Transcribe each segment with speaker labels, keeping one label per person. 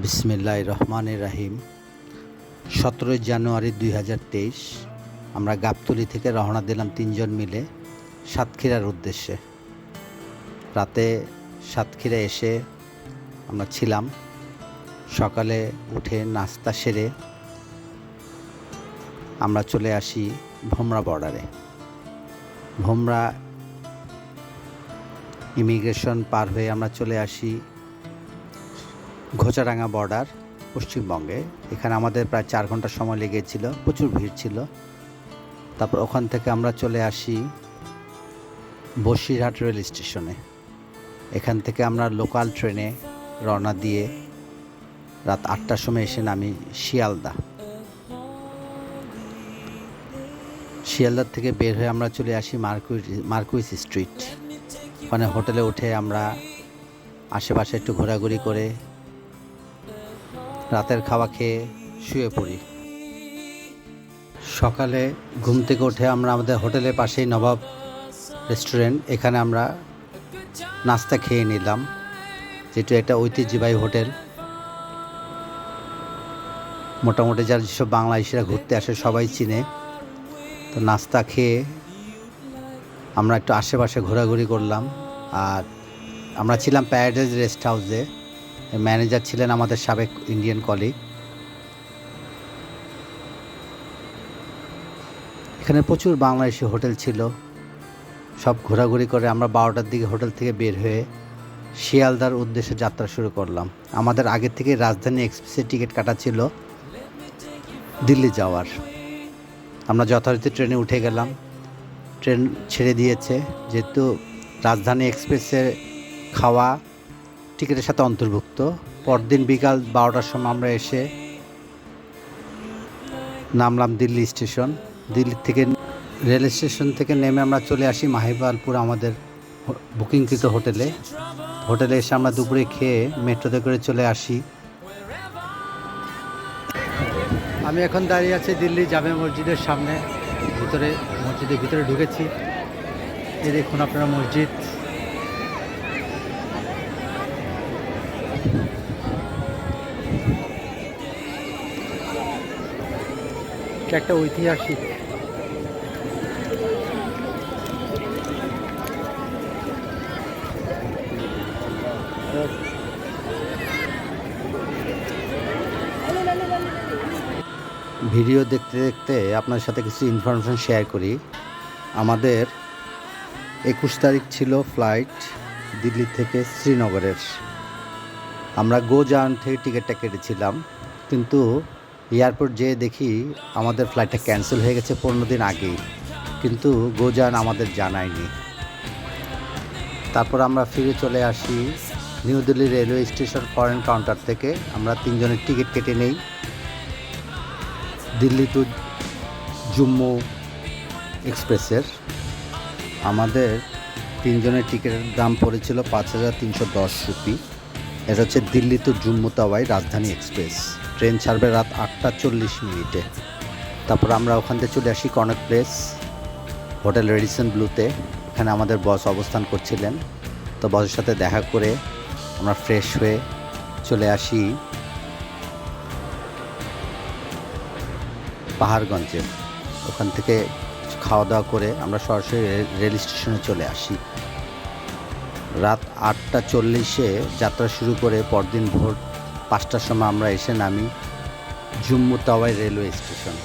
Speaker 1: বিসমিল্লাহির রহমানির রহিম। 17 জানুয়ারি 2023 আমরা গাবতলী থেকে রওনা দিলাম তিনজন মিলে সাতক্ষীরার উদ্দেশ্যে। রাতে সাতক্ষীরা এসে আমরা ছিলাম। সকালে উঠে নাস্তা সেরে আমরা চলে আসি ভোমরা বর্ডারে। ভোমরা ইমিগ্রেশন পার হয়ে আমরা চলে আসি ঘোচাডাঙ্গা বর্ডার পশ্চিমবঙ্গে। এখানে আমাদের প্রায় 4 ঘন্টা সময় লেগেছিল, প্রচুর ভিড় ছিল। তারপর ওখান থেকে আমরা চলে আসি বসিরহাট রেল স্টেশনে। এখান থেকে আমরা লোকাল ট্রেনে রওনা দিয়ে রাত 8টার সময় এসে নামি শিয়ালদা। শিয়ালদার থেকে বের হয়ে আমরা চলে আসি মার্কুইস স্ট্রিট। ওখানে হোটেলে উঠে আমরা আশেপাশে একটু ঘোরাঘুরি করে রাতের খাওয়া খেয়ে শুয়ে পড়ি। সকালে ঘুম থেকে উঠে আমরা আমাদের হোটেলের পাশেই নবাব রেস্টুরেন্ট, এখানে আমরা নাস্তা খেয়ে নিলাম, যেটা একটা ঐতিহ্যবাহী হোটেল। মোটামুটি যারা যেসব বাংলাদেশিরা ঘুরতে আসে সবাই চিনে। তো নাস্তা খেয়ে আমরা একটু আশেপাশে ঘোরাঘুরি করলাম। আর আমরা ছিলাম প্যারাডাইজ রেস্ট হাউসে। ম্যানেজার ছিলেন আমাদের সাবেক ইন্ডিয়ান কলিগ। এখানে প্রচুর বাংলাদেশি হোটেল ছিল। সব ঘোরাঘুরি করে আমরা 12টার দিকে হোটেল থেকে বের হয়ে শিয়ালদার উদ্দেশ্যে যাত্রা শুরু করলাম। আমাদের আগে থেকে রাজধানী এক্সপ্রেসের টিকিট কাটা ছিল দিল্লি যাওয়ার। আমরা যথারীতি ট্রেনে উঠে গেলাম। ট্রেন ছেড়ে দিয়েছে, যেহেতু রাজধানী এক্সপ্রেসের খাওয়া টিকিটের সাথে অন্তর্ভুক্ত। পরদিন বিকাল 12টার সময় আমরা এসে নামলাম দিল্লি স্টেশন। দিল্লি থেকে রেল স্টেশন থেকে নেমে আমরা চলে আসি মাহিপালপুর আমাদের বুকিংকৃত হোটেলে এসে আমরা দুপুরে খেয়ে মেট্রোতে করে চলে আসি। আমি এখন দাঁড়িয়ে আছি দিল্লি জামে মসজিদের সামনে। মসজিদের ভিতরে ঢুকেছি। এই দেখুন আপনারা মসজিদ। একটা ঐতিহাসিক ভিডিও দেখতে দেখতে আপনার সাথে কিছু ইনফরমেশন শেয়ার করি। আমাদের 21 তারিখ ছিল ফ্লাইট দিল্লি থেকে শ্রীনগরের। আমরা গোজান থেকে টিকিটটা কেটেছিলাম, কিন্তু এয়ারপোর্ট যেয়ে দেখি আমাদের ফ্লাইটটা ক্যান্সেল হয়ে গেছে 15 দিন আগেই, কিন্তু গোজান আমাদের জানায়নি। তারপর আমরা ফিরে চলে আসি new Delhi railway station foreign counter থেকে। আমরা 3 জনের টিকিট কেটে নেই দিল্লি টু জম্মু এক্সপ্রেসের। আমাদের 3 জনের টিকিটের দাম পড়েছিল 5310 রুপি। এটা হচ্ছে দিল্লি টু জম্মু তাওয়াই রাজধানী এক্সপ্রেস। ট্রেন ছাড়বে রাত 8টা 40 মিনিটে। তারপর আমরা ওখান থেকে চলে আসি কনক প্লেস হোটেল রেডিসন ব্লুতে। এখানে আমাদের বস অবস্থান করছিলেন। তো বসের সাথে দেখা করে আমরা ফ্রেশ হয়ে চলে আসি পাহাড়গঞ্জে। ওখান থেকে খাওয়া দাওয়া করে আমরা সরাসরি রেল স্টেশনে চলে আসি। রাত 8টা 40 যাত্রা শুরু করে পরদিন ভোর 5টার সময় আমরা এসে নামি জম্মু তাওয়াই রেলওয়ে স্টেশন।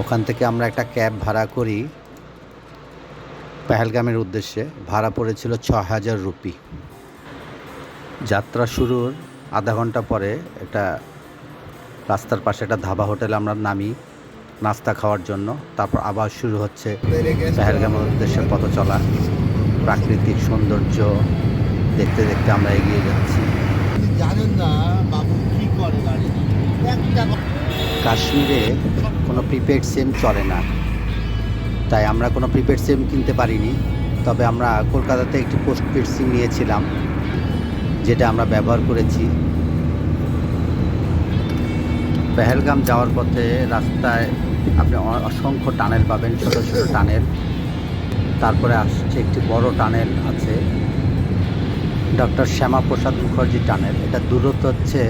Speaker 1: ওখান থেকে আমরা একটা ক্যাব ভাড়া করি পেহেলগামের উদ্দেশ্যে। ভাড়া পড়েছিল 6000 রুপি। যাত্রা শুরুর আধা ঘন্টা পরে একটা রাস্তার পাশে একটা ধাবা হোটেলে আমরা নামি নাস্তা খাওয়ার জন্য। তারপর আবার শুরু হচ্ছে পেহেলগামের উদ্দেশ্যে পথ চলা। প্রাকৃতিক সৌন্দর্য দেখতে দেখতে আমরা এগিয়ে যাচ্ছি।
Speaker 2: জানেন না বাবু কি করে গাড়ি।
Speaker 1: কাশ্মীরে কোনো প্রিপেড সিম চলে না, তাই আমরা কোনো প্রিপেড সিম কিনতে পারিনি। তবে আমরা কলকাতাতে একটি পোস্টপেড সিম নিয়েছিলাম, যেটা আমরা ব্যবহার করেছি। পেহেলগাম যাওয়ার পথে রাস্তায় আপনি অসংখ্য টানেল পাবেন, ছোট ছোট টানেল। তারপরে আসছে একটি বড় টানেল আছে, ডক্টর শ্যামাপ্রসাদ মুখার্জি টানেল। এটা দূরত্ব হচ্ছে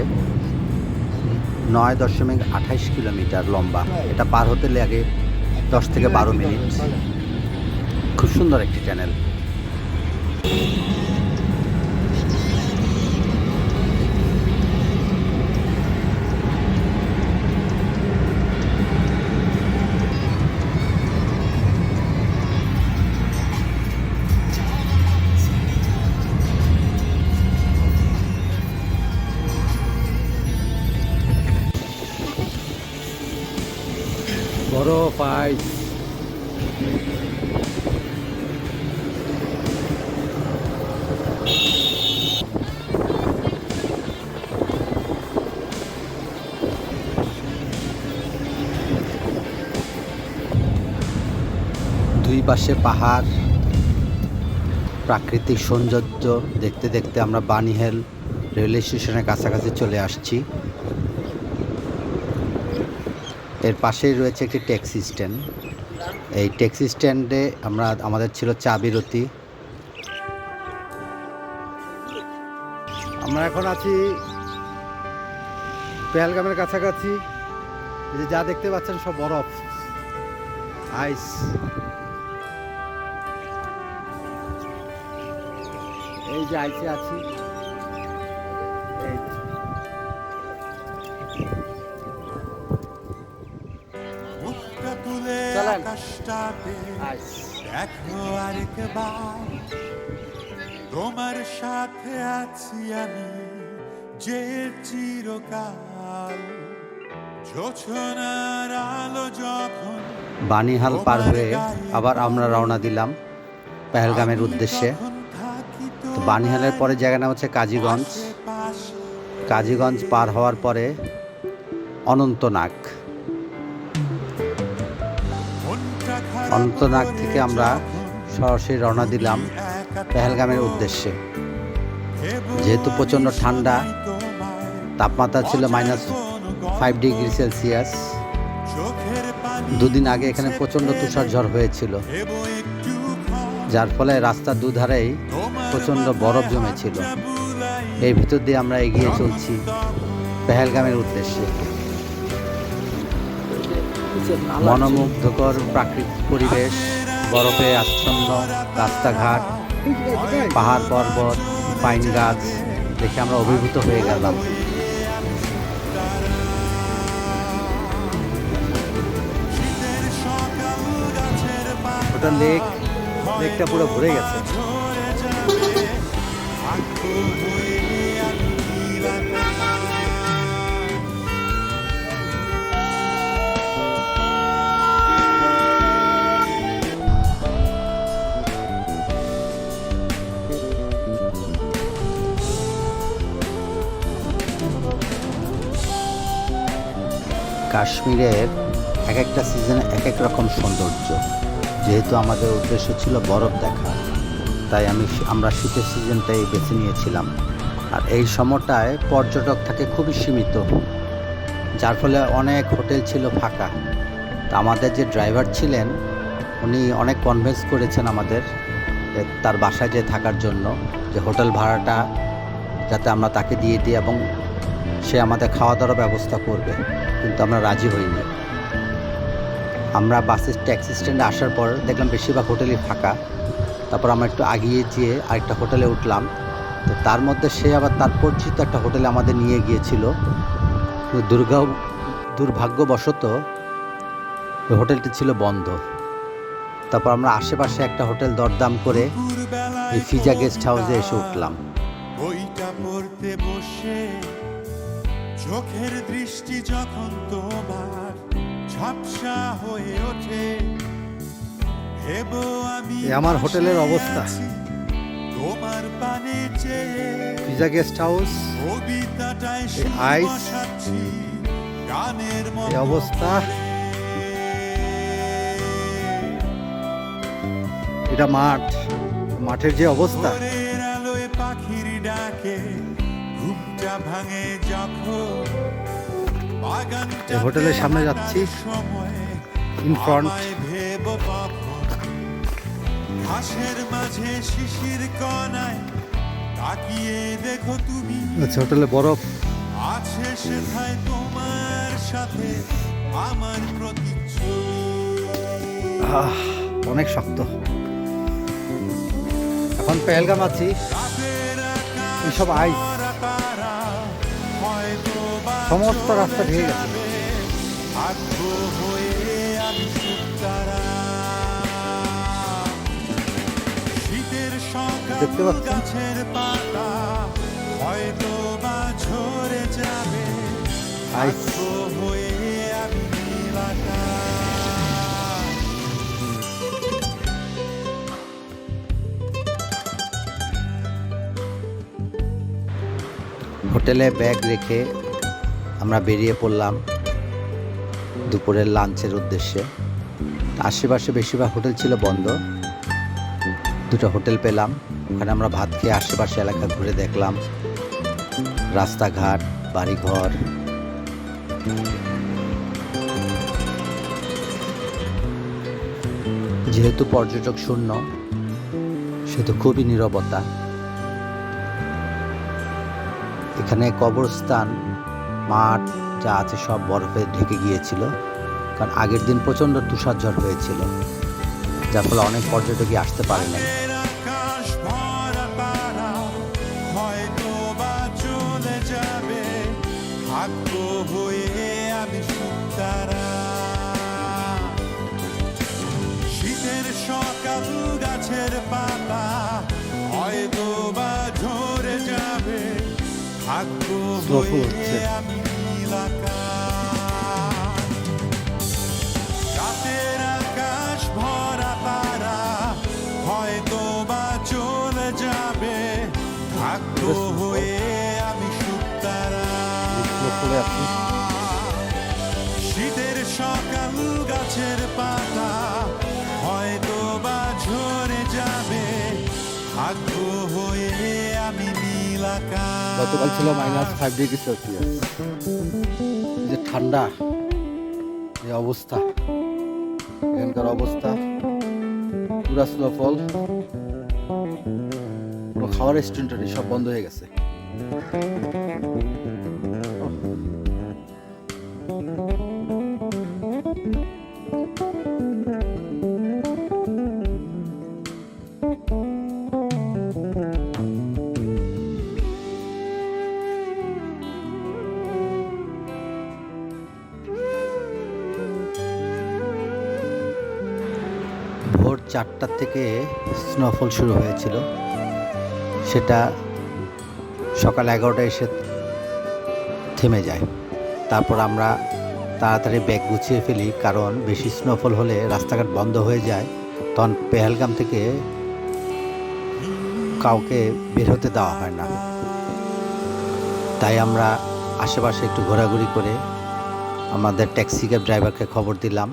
Speaker 1: 9.28 কিলোমিটার লম্বা। এটা পার হতে লাগে 10 থেকে 12 মিনিট। খুব সুন্দর একটি চ্যানেল। বড় পাইস। দুই পাশে পাহাড়, প্রাকৃতিক সৌন্দর্য দেখতে দেখতে আমরা বানিহাল রেলওয়ে স্টেশনের কাছাকাছি চলে আসছি। এর পাশেই রয়েছে একটি ট্যাক্সি স্ট্যান্ড। এই ট্যাক্সি স্ট্যান্ডে আমাদের ছিল চা বিরতি। আমরা এখন আছি পেহেলগামের কাছাকাছি। যে যা দেখতে পাচ্ছেন সব বরফ, আইস। এই যে আইসে আছি।
Speaker 3: দেখো আরেকবার তোমার সাথে আছি আমি যে চিরকাল। জোছনার আলো যখন
Speaker 1: বানিহাল পার হয়ে আবার আমরা রওনা দিলাম পেহেলগামের উদ্দেশ্যে। তো বানিহালের পরে জায়গার নাম হচ্ছে কাজীগঞ্জ। কাজীগঞ্জ পার হওয়ার পরে অনন্তনাগ। অনন্তনাগ থেকে আমরা সরাসরি রওনা দিলাম পেহেলগামের উদ্দেশ্যে। যেহেতু প্রচণ্ড ঠান্ডা, তাপমাত্রা ছিল -5 ডিগ্রি সেলসিয়াস। দুদিন আগে এখানে প্রচণ্ড তুষারঝড় হয়েছিল, যার ফলে রাস্তার দুধারেই প্রচণ্ড বরফ জমেছিল। এর ভিতর দিয়ে আমরা এগিয়ে চলছি পেহেলগামের উদ্দেশ্যে। মনোমুগ্ধকর প্রাকৃতিক পরিবেশ, বরফে আচ্ছন্ন রাস্তাঘাট, পাহাড় পর্বত, পাইন গাছ দেখে আমরা অভিভূত হয়ে গেলাম। ওটা লেকটা পুরো ভরে গেছে। কাশ্মীরের এক একটা সিজনে এক এক রকম সৌন্দর্য। যেহেতু আমাদের উদ্দেশ্য ছিল বরফ দেখা, তাই আমরা শীতের সিজনটাই বেছে নিয়েছিলাম। আর এই সময়টায় পর্যটক থাকে খুবই সীমিত, যার ফলে অনেক হোটেল ছিল ফাঁকা। তা আমাদের যে ড্রাইভার ছিলেন উনি অনেক কনভিন্স করেছেন আমাদের তার বাসায় যে থাকার জন্য, যে হোটেল ভাড়াটা যাতে আমরা তাকে দিয়ে দিই এবং সে আমাদের খাওয়া দাওয়ার ব্যবস্থা করবে, কিন্তু আমরা রাজি হইনি। আমরা বাসের ট্যাক্সি স্ট্যান্ডে আসার পর দেখলাম বেশিরভাগ হোটেলই ফাঁকা। তারপর আমরা একটু আগিয়ে যেয়ে আরেকটা হোটেলে উঠলাম। তো তার মধ্যে সে আবার তার পরিচিত একটা হোটেলে আমাদের নিয়ে গিয়েছিল। দুর্ভাগ্যবশত ওই হোটেলটি ছিল বন্ধ। তারপর আমরা আশেপাশে একটা হোটেল দরদাম করে এই ফিজা গেস্ট হাউসে এসে উঠলাম।
Speaker 3: বইটা পড়তে বসে চোখের দৃষ্টি যখন তোমার ঝাপসা হয়ে ওঠে,
Speaker 1: আমার হোটেলের অবস্থা।
Speaker 3: তোমার পানে চেয়ে
Speaker 1: ফিজা গেস্ট হাউস, আইস,
Speaker 3: গানের
Speaker 1: এই অবস্থা। এটা মাঠের যে অবস্থা।
Speaker 3: আলোয় পাখির ডাকে ঘুমটা ভাঙে যখন
Speaker 1: এই হোটেলের সামনে যাচ্ছি, ইন ফ্রন্ট।
Speaker 3: ঘাসের মাঝে শিশির কণায় তাকিয়ে দেখো তুমি,
Speaker 1: হোটেলে বরফ।
Speaker 3: আজ শেষ ঠায় তোমার সাথে আমার প্রতিচ্ছবি।
Speaker 1: অনেক শক্ত। এখন পেহেলগাম আছি,
Speaker 3: রাতের আকাশ
Speaker 1: এইসব আইস
Speaker 3: ভরা তারা, হয়তো বা
Speaker 1: সমস্ত রাস্তা ঢেকে গেছে।
Speaker 3: আগ্রহ হয়ে আমি শুকতারা। শীতের সকাল
Speaker 1: দেখতে পাচ্ছেন?
Speaker 3: গাছের পাতা হয়তো বা ঝরে যাবে,
Speaker 1: আইস
Speaker 3: আগ্রহ হয়ে আমি নীল আকাশ।
Speaker 1: হোটেলে ব্যাগ রেখে আমরা বেরিয়ে পড়লাম দুপুরের লাঞ্চের উদ্দেশ্যে। আশেপাশে বেশিরভাগ হোটেল ছিল বন্ধ, দুটো হোটেল পেলাম। ওখানে আমরা ভাত খেয়ে আশেপাশে এলাকা ঘুরে দেখলাম, রাস্তাঘাট, বাড়িঘর। যেহেতু পর্যটক শূন্য, সেহেতু খুবই নীরবতা। এখানে কবরস্থান, মাঠ যা আছে সব বরফে ঢেকে গিয়েছিল, কারণ আগের দিন প্রচণ্ড তুষারঝড় হয়েছিল, যার ফলে অনেক পর্যটকই আসতে পারে নাই।
Speaker 3: রাতের আকাশ ভরা তারা হয়তো বা চলে যাবে, ভাগ্য হয়ে আমি শুকতারা। শীতের সকাল গাছের পাতা হয়তো বা ঝরে যাবে, ভাগ্য
Speaker 1: Snowfall
Speaker 3: হয়ে
Speaker 1: হচ্ছে।
Speaker 3: আমি নীল আকাশ। রাতের আকাশ ভরা তারা হয়তো বা চলে যাবে, ভাগ্য হয়ে আমি শুকতারা। শীতের সকাল গাছের পাতা হয়তো বা ঝরে যাবে, ভাগ্য হয়ে আমি নীল আকাশ।
Speaker 1: গতকাল ছিল -5 ডিগ্রি সেলসিয়াস। যে ঠান্ডা, এই অবস্থা, এখানকার অবস্থা পুরা স্নোফল। পুরো খাওয়ার রেস্টুরেন্ট সব বন্ধ হয়ে গেছে। ভোর 4টা থেকে স্নোফল শুরু হয়েছিল, সেটা সকাল 11টায় এসে থেমে যায়। তারপর আমরা তাড়াতাড়ি ব্যাগ গুছিয়ে ফেলি, কারণ বেশি স্নোফল হলে রাস্তাঘাট বন্ধ হয়ে যায়, তখন পেহেলগাম থেকে কাউকে বের হতে দেওয়া হয় না। তাই আমরা আশেপাশে একটু ঘোরাঘুরি করে আমাদের ট্যাক্সি ক্যাব ড্রাইভারকে খবর দিলাম।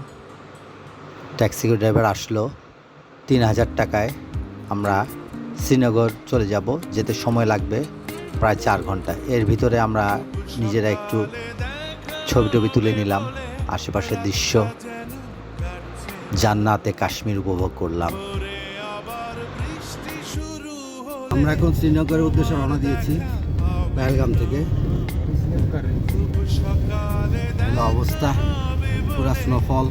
Speaker 1: ট্যাক্সি ড্রাইভার আসলো। 3000 টাকায় আমরা শ্রীনগর চলে যাব, যেতে সময় লাগবে প্রায় 4 ঘন্টা। এর ভিতরে আমরা নিজেরা একটু ছবি টবি তুলে নিলাম, আশেপাশের দৃশ্য, জান্নাতে কাশ্মীর উপভোগ করলাম। আমরা এখন শ্রীনগরের উদ্দেশ্যে রওনা দিয়েছি পেহেলগাম থেকে। অবস্থা পুরা স্নোফল,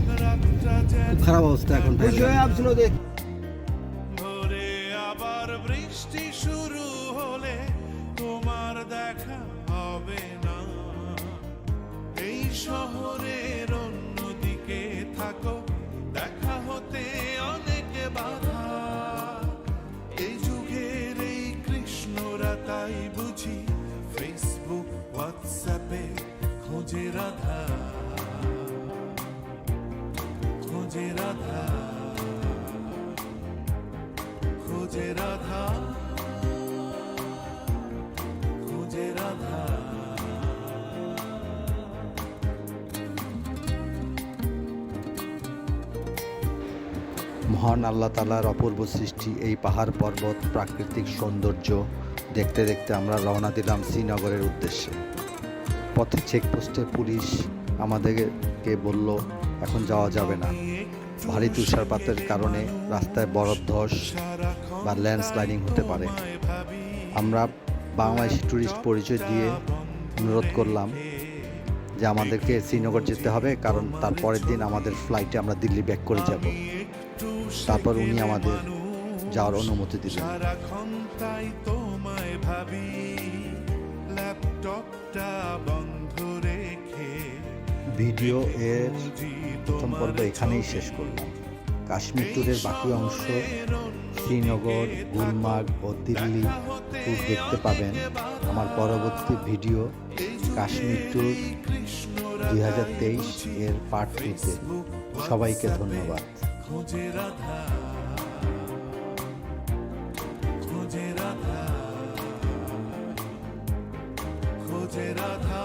Speaker 1: খুব খারাপ অবস্থা এখন।
Speaker 3: ভোরে আবার বৃষ্টি শুরু হলে তোমার দেখা হবে না। এই শহরের অন্যদিকে থাকো, দেখা হতে অনেক বাধা। এই যুগের এই কৃষ্ণরা তাই বুঝি ফেসবুক হোয়াটসঅ্যাপে খোঁজে রাধা, খোঁজে রাধা, খোঁজে রাধা, খোঁজে রাধা।
Speaker 1: মহান আল্লাহ তাআলার অপূর্ব সৃষ্টি এই পাহাড় পর্বত, প্রাকৃতিক সৌন্দর্য দেখতে দেখতে আমরা রওনা দিলাম শ্রীনগরের উদ্দেশ্যে। পথে চেকপোস্টে পুলিশ আমাদেরকে বলল এখন যাওয়া যাবে না, ভারী তুষারপাতের কারণে রাস্তায় বরফ ধস বা ল্যান্ডস্লাইডিং হতে পারে। আমরা বাংলাদেশি ট্যুরিস্ট পরিচয় দিয়ে অনুরোধ করলাম যে আমাদেরকে শ্রীনগর যেতে হবে, কারণ তার পরের দিন আমাদের ফ্লাইটে আমরা দিল্লি ব্যাক করে যাব। তারপর উনি আমাদের যাওয়ার অনুমতি দিলেন।
Speaker 3: সারাক্ষণ তাই তোমায় ভাবি, ল্যাপটপটা বন্ধ রেখে
Speaker 1: ভিডিও এর প্রথম পর্ব এখানেই শেষ করলাম। কাশ্মীর ট্যুরের বাকি অংশ শ্রীনগর, গুলমার্গ ও দিল্লি ট্যুর দেখতে পাবেন আমার পরবর্তী ভিডিও কাশ্মীর ট্যুর 2023 এর পার্ট 2-তে। সবাইকে ধন্যবাদ।
Speaker 3: খোঁজে রাধা, খোঁজে রাধা, খোঁজে রাধা।